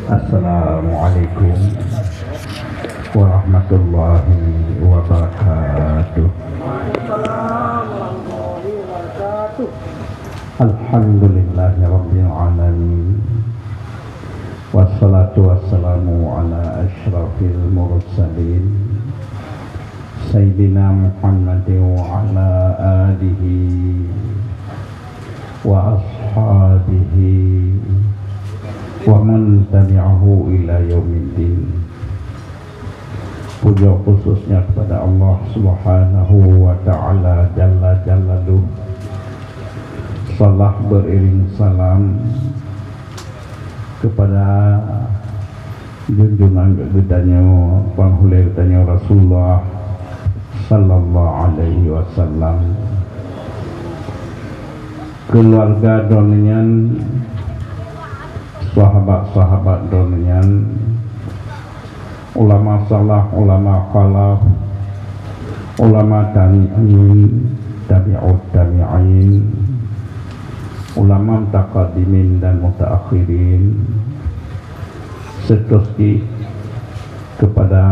Assalamualaikum warahmatullahi wabarakatuh. Alhamdulillahi rabbil alamin. Wassalatu wassalamu ala asyrafil mursalin Sayyidina Muhammadin wa ala alihi wa ashabihi wa man tabi'ahu ila yaumiddin. Puja khususnya kepada Allah Subhanahu wa ta'ala Jalla Jalaluh. Salah beriring salam kepada junjungan gedanya penghulu gedanya Rasulullah sallallahu alaihi wasallam, keluarga donian, sahabat-sahabat donian, ulama salah, ulama khalaf, ulama tabi'in, tabi'ut tabi'in, ulama mutaqaddimin dan mutaakhirin, seterusnya kepada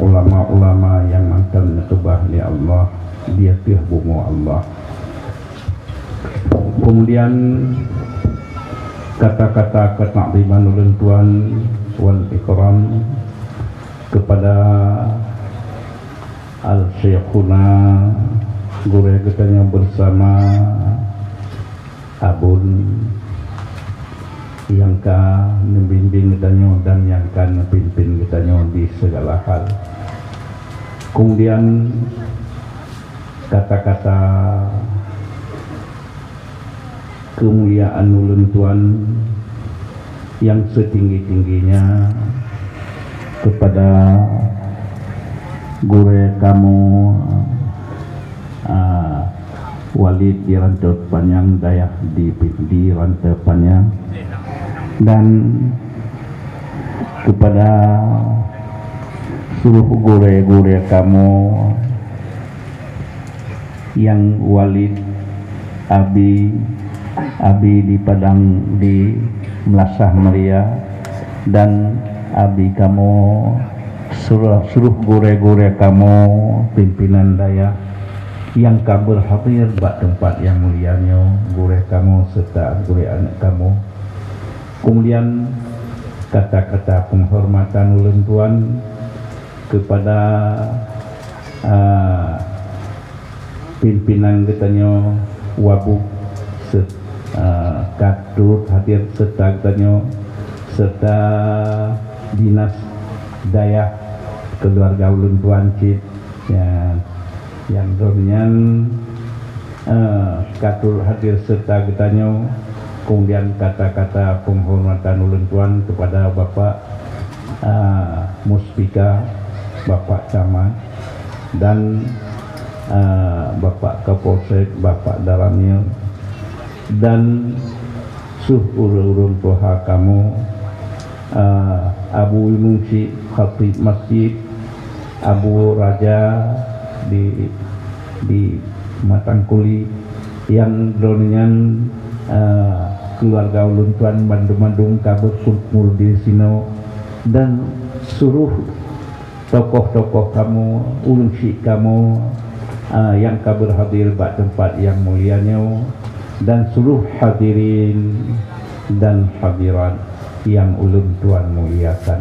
ulama-ulama yang mantan ketubah li Allah, dia tiah bunga Allah. Kemudian kata-kata ketakdiman ulun tuan wal ikram kepada al-syekhuna guru katanya bersama abun yang ka membimbing katanya dan yang kan pimpin katanya di segala hal. Kemudian kata-kata kemuliaan ulun tuan yang setinggi-tingginya kepada guru kamu Walid di Rantau Panjang, Dayah di Rantau Panjang, dan kepada seluruh guru-guru kamu yang Walid Abi di Padang di Melasah Meria, dan Abi kamu seluruh guru-guru kamu pimpinan Dayah yang kabur hadir bak tempat yang mulianya, guru kamu serta guru anak kamu. Kemudian kata-kata penghormatan ulun tuan kepada pimpinan katanya wabuk kadrut hadir serta katanya serta dinas Dayah keluarga ulun tuan cip ya, yang demikian katur hadir serta katanya. Kemudian kata-kata penghormatan ulun tuan kepada Bapak Muspika, Bapak Camat, dan Bapak Kapolsek, Bapak Dalamil, dan urun poha kamu, Abu Mungsi Khatib Masjid, Abu Raja di Matangkuli, yang donian keluarga ulun tuan Bandung kabut kumpul di sini, dan seluruh tokoh-tokoh kamu, ulun syik kamu yang kabur hadir bak tempat yang mulianya, dan seluruh hadirin dan hadirat yang ulun tuan muliakan.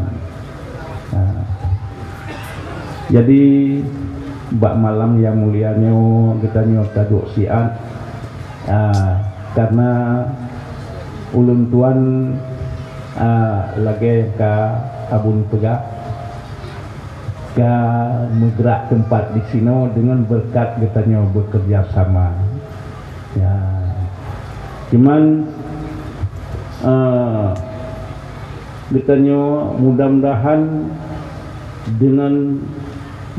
Jadi bak malam yang mulianya kita nyota duk siat karena ulun tuan lagi ke Abun Pegak ke menggerak tempat di sini dengan berkat katanya bekerja sama ya. Cuman katanya mudah-mudahan dengan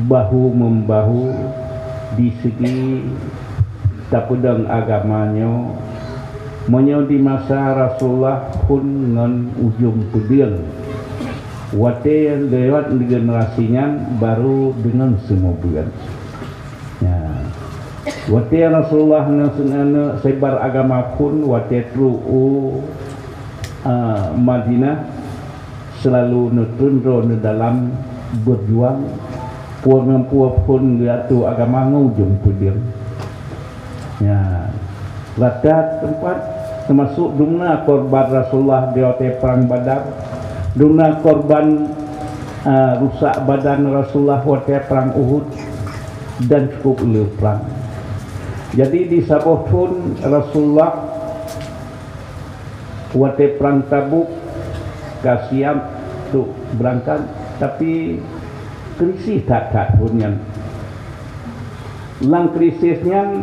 bahu membahu di segi tapudang agamanya menyo di masa Rasulullah pun dengan ujung pedil wate lewat di generasinya baru dengan semua bulan ya. Wate Rasulullah sebar agama pun wate tru Madinah selalu nutundro dalam berjuang puan pun gatu agama ngujung pudir ya rata tempat termasuk duna korban Rasulullah di perang Badar, duna korban rusak badan Rasulullah waktu perang Uhud, dan cukup leuh perang. Jadi di Sabah pun Rasulullah waktu perang Tabuk kasihan tu berangkat, tapi krisis tak punya. Lang krisisnya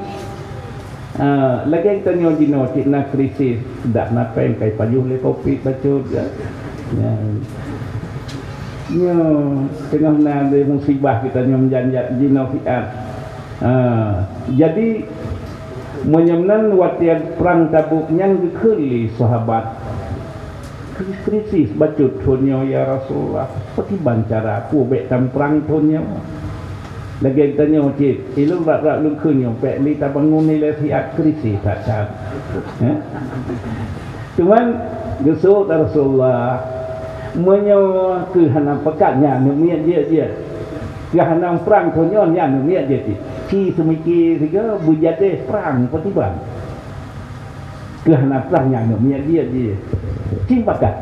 lagi kita nyojino cina krisis tak napa yang kai payuh le kopi bacut ya. Ya tengah na de musibah kita nyom janjat jino fiat. Jadi menyemnan watian perang Tabuk yang dikeli sahabat krisis bacut thonyo ya Rasulullah seperti bancara ku bek tam perang thonyo lagi tanya cik ilu rak lu kunyo pek li ta bangun ni le siat krisis tak cat cuman gesuk Rasulullah menyo ke hanam pekatnya numiat dia ke hanam perang thonyo nya numiat dia ci semiki tiga bujade perang petiban ke hanam perang nya numiat dia ci pakat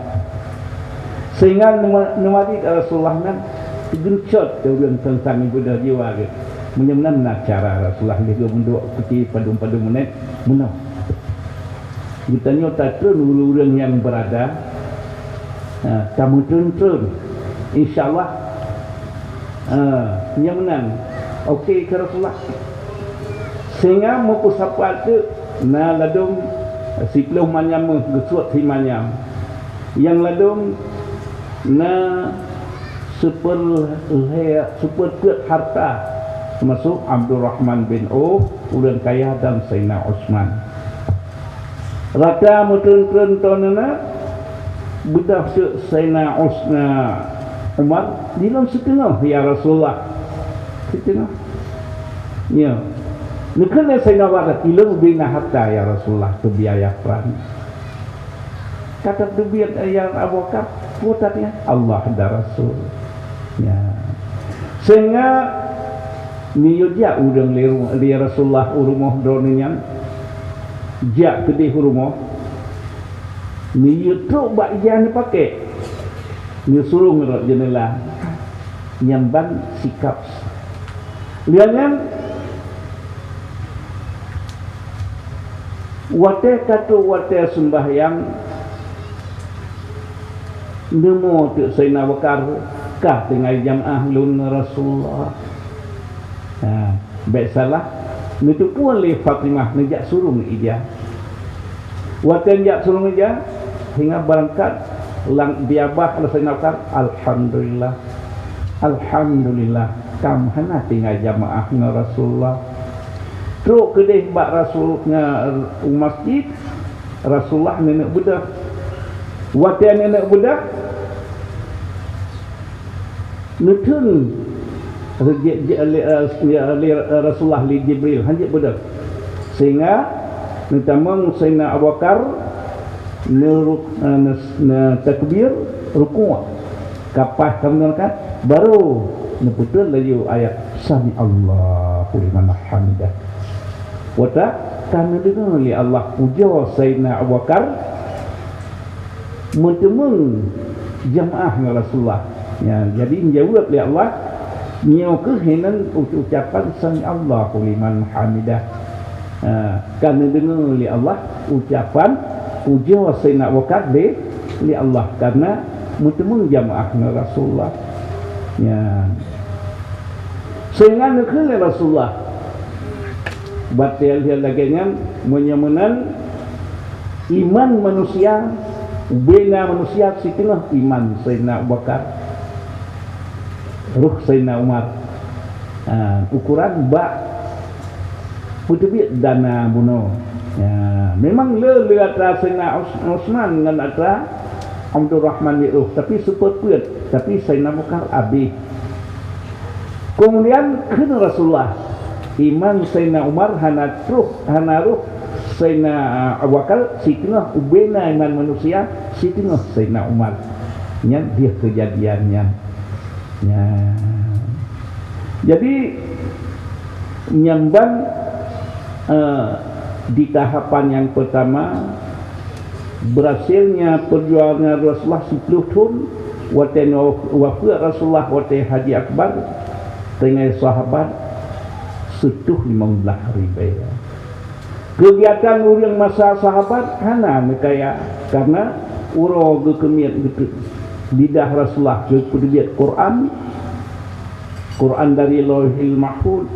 sehingga numadi Rasulullah nan gencot orang tentang Buddha jiwa ke menyemnan cara Rasulullah dia menduk peti padum-padum menit menang kita nyota turun orang yang berada tamu turun insyaallah menyemnan okey ke Rasulullah sehingga mau sapa tu na ladung sipluh manyam gesut si manyam yang ladung na super kuat harta termasuk Abdurrahman bin Auf orang kaya dan Sayyidina Utsman rata mutun tonana budak Sayyidina Umar dalam setengah ya Rasulullah setengah ya nekana Sayyidina Umar kilo bina harta ya Rasulullah tu biaya perang kata dubiat ayat Abu Bakar putarnya Allah dan Rasul ya sehingga niuja udang li Rasulullah urumah dronian jak kedih urumah niu truk bak jan pakai niu suruh ngerok jendela nyamban sikap liangan wate sembahyang nemo tu Sayyidina Bakar kah dengan jamaah lun Rasulullah baik salah itu pun oleh Fatimah nejak suruh ija waktu nejak suruh ija hingga berangkat lang biabah Sayyidina Bakar Alhamdulillah kam hana tinggal jamaah Rasulullah truk kedih bak Rasulnya masjid Rasulullah nenek budak waktu nenek budak nutun Rasulullah li Jibril hanjit budak sehingga nutamang Sayyidina Abu Bakar takbir ruku' kapah kemudian baru neputul lagi ayat sami Allahu liman hamidah wata kami dengar li Allah ujar Sayyidina Abu Bakar mentemung jamaah Rasulullah ya, jadi menjawab oleh Allah nyo kehenan ucapan sami Allahu liman hamidah kerana dengar oleh Allah ucapan ujar Sayyidina Abu Bakar li Allah karena mentemung jamaah Rasulullah ya sehingga nekele Rasulullah batil dia laginya menyemunan iman manusia bina manusia setengah iman Sayyidina Abu Bakar ruh Sayyidina Umar ukuran bak putih dana bunuh ya memang le atra Sayyidina Utsman dengan atra Abdurrahman bin Auf tapi super kuat tapi Sayyidina Abu Bakar abi kemudian kena Rasulullah iman Sayyidina Umar hana ruh Sayyidina Abu Bakar setengah ubena iman manusia setengah Sayyidina Umar nya dia kejadiannya ya. Jadi nyambang di tahapan yang pertama berhasilnya perjuangan Rasulullah 10 tahun wafat Rasulullah waktu Haji Akbar dengan sahabat setuh 15,000. Kegiatan orang masa sahabat hana mereka karena uro gekemiat lidah Rasulullah kepedulian Quran dari Lauhil Mahfuz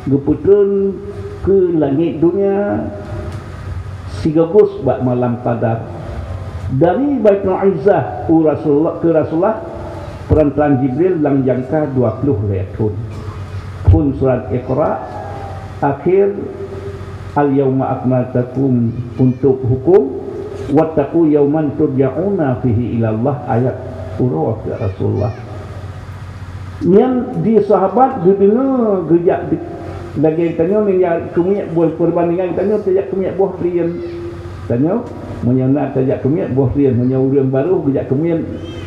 geputun ke langit dunia sigagus bak malam qadar dari Baitul Izzah Rasulullah perantaran Jibril lang jangka 20 tahun pun surat Iqra akhir al-yawma akmaltakum untuk hukum wattaqu yawman turja'una fihi ila Allah ayat urah Rasulullah yang di sahabat duduna gejak lagi tanya yang kemiak buah perbandingan tanya tajak kemiak buah rian tanya menyana tajak kemiak buah rian menyauran baru gejak kemiak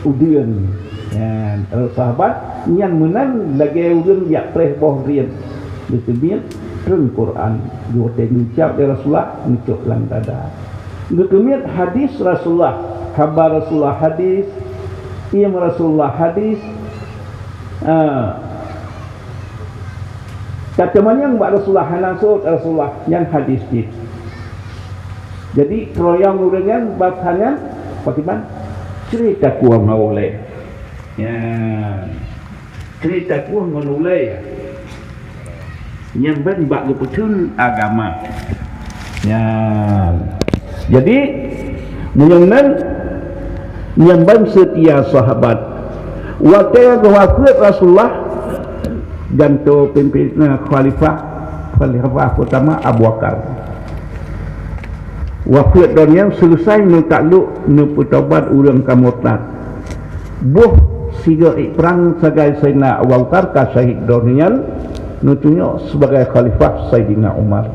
udian ya sahabat yang menang lagi udian jak preh buah rian disebut turun Quran dua ucap dari Rasulullah ucap lang dada kemiak hadis Rasulullah kabar Rasulullah hadis ia Rasulullah hadis kata mana yang Rasulullah langsung Rasulullah yang hadis ni. Jadi keroyong urengan bahasanya bagaimana cerita kuah maulai. Ya, cerita kuah maulai. Yang berbak betul agama. Ya, jadi menyenang yang setia sahabat. Waktu wafat Rasulullah dan tu pimpinan khalifah pertama Abu Bakar wafat dunia selesai takluk petobat urang kamurtad buh siga perang sebagai Sayyidina Abu Bakar ka syahid dunia nutunyo sebagai khalifah Sayyidina Umar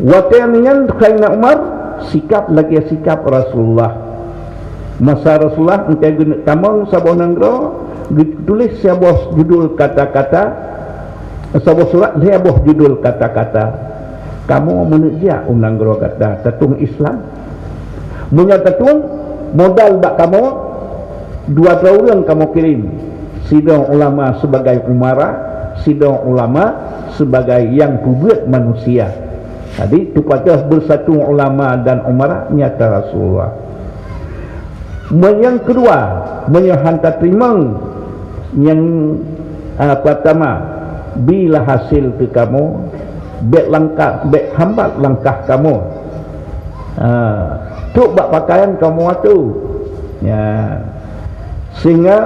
waktu yang Sayyidina Umar sikap lagi sikap Rasulullah masa Rasulullah entai guna tamang sabon nanggro ditulis sebuah judul kata-kata sebuah surat sebuah judul kata-kata kamu menuja undang gero kata tetung Islam menyatatun modal bak kamu 2 tahun kamu kirim sidang ulama sebagai umara sidang ulama sebagai yang publik manusia tadi tupatah bersatu ulama dan umara nyata Rasulullah yang kedua menyahantar terima yang pertama bila hasil ke kamu bek langkah bek hambat langkah kamu tuk bak pakaian kamu waktu ya sehingga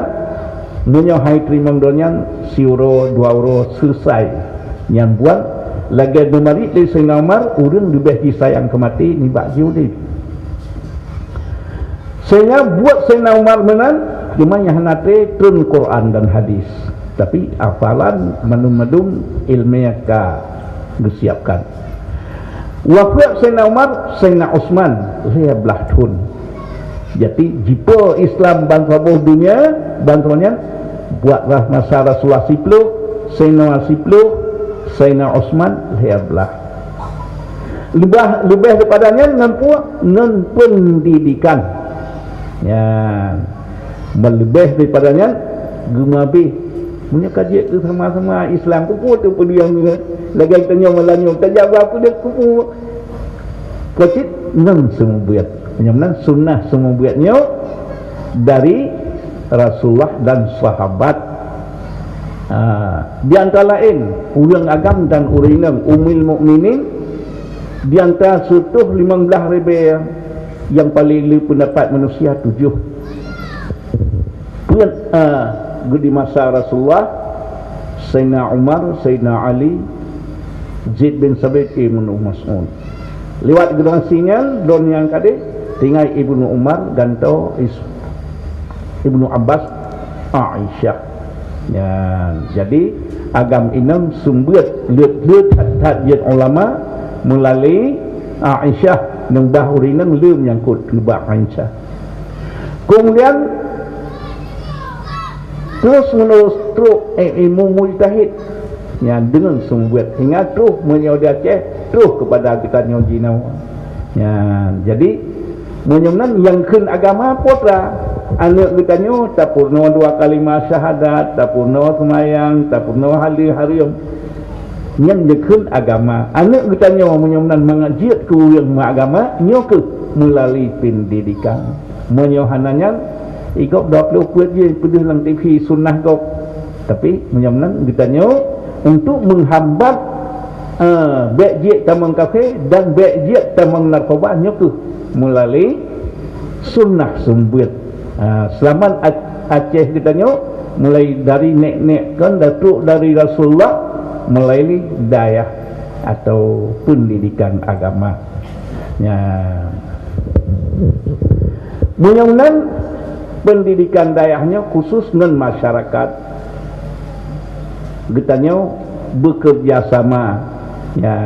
menyohai terima donyan si euro 2 euro selesai yang buat lagi memari dari Sayyidina Umar urang lebih disayang kemati ni bak jiudip sehingga buat Sayyidina Umar menang cuma yang nate turun Quran dan hadis tapi hafalan menum-medum ilmiah ka disiapkan wafat Sayyidina Umar Sayyidina Utsman 15 tahun jadi jika Islam bantuan dunia bantuannya buatlah masa Rasulullah 10 Sayyidina 10 Sayyidina Utsman 15 lebih daripadanya dengan pendidikan ya melebih daripadanya gemabi punya kaji itu sama-sama Islam kupu tu pun yang lagi tanya malanyo tajak apa dia kupu kecil nan semua buat menyamnan sunnah semua buatnya dari Rasulullah dan sahabat di antara lain urang agam dan urang umil mukminin di antara sutuh 15,000 yang paling pendapat manusia 7 di masa Rasulullah Sayyidina Umar, Sayyidina Ali, Zaid bin Sabit, Ibnu Mas'ud lewat generasinya don yang kade tinggal Ibnu Umar ganto Ibnu Abbas, Aisyah ya, jadi agam inam sumber lut hadjat ulama melalui Aisyah nang bahurinan lum yang kut lebak Aisyah Kemudian terus menerus ilmu mujtahid yang dengan sumber hingga terus menyodai terus kepada kita nyojina. Ya, jadi menyenan yang ken agama potra anak kita nyo tak purno 2 kalimah syahadat, tak purno semayang, tak purno hari-harium yang jekun agama anak kita nyo menyenan mengajiat ke yang agama nyo ke melalui pendidikan menyohananya igop 20 kuat je pedih lang TV sunnah gop tapi menyenan kita nyo untuk menghambat bejek tamang kafe dan bejek tamang narkoba nyo ke melalui sunnah sumber selamat Aceh kita nyo mulai dari nek-nek kan datuk dari Rasulullah melalui daya atau pendidikan agama ya. Mudah-mudahan pendidikan dayahnya khusus non masyarakat kita nyo bekerja sama ya.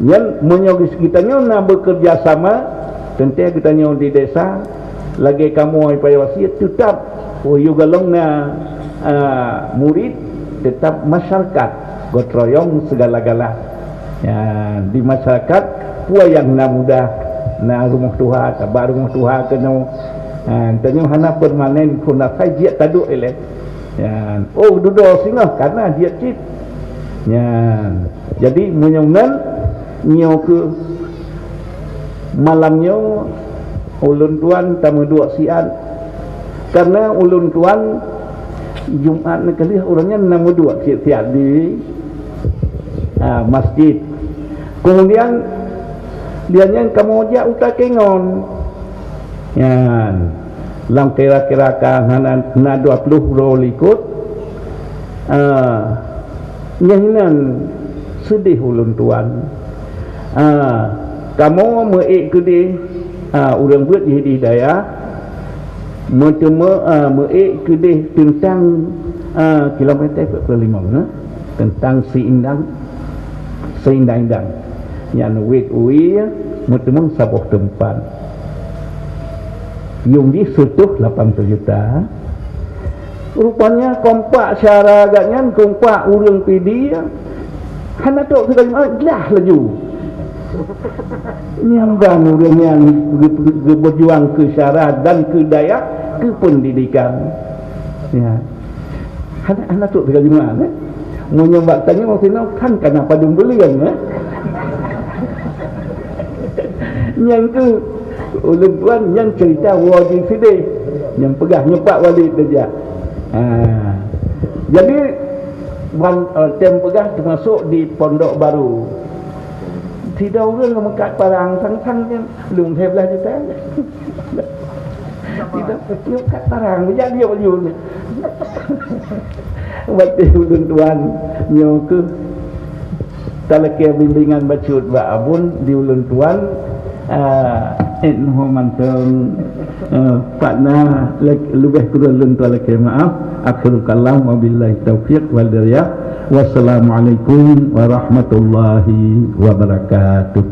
Yang menyogis kita nyo na bekerja sama tentu kita nyo di desa lagi kamu payah wasiat tetap juga long na murid tetap masyarakat gotroyong segala-gala ya, di masyarakat puai yang na mudah na rumah Tuhan tabak rumah Tuhan kena tanya hana permanen kuna kajiat tadu elek ya, oh duduk singa karena dia cip ya, jadi menyungan nyo ke malamnya ulun tuan tamu 2 siang karena ulun tuan Jumat kali orangnya 62 siap di masjid. Kemudian dia yang kamu aja utak kengon. Ya, lang kira-kira kan na 20 rol ikut. Nyahinan sedih ulun tuan. Kamu meik ke di orang buat di daya meik ke di tentang kilometer 45 tentang seindang yang wet ui bertemu sabuh tempat yung di sutuh 80 juta rupanya kompak syara agaknya kompak urang pidi hana tok sekali lah laju nyambang orang yang berjuang ke syarat dan ke daya ke pendidikan ya anak-anak tu sekali mana mau nyambak tanya waktu itu kan kenapa dong belian yang ke ulun tuan yang cerita wajib sedih yang pegah nyepak wali saja jadi tem pegah termasuk di Pondok Baru tidak orang mengkat parang sang-sang lung thêm lah kita tidak mengkat parang jadi dia baju waktu ulun tuan nyo ke talakia bimbingan bacut wa abun di ulun tuan enho manteng pakna lebih kurang ulun tuan laki maaf akhirul kalam wabillahi taufiq wal hidayah. Wassalamualaikum warahmatullahi wabarakatuh.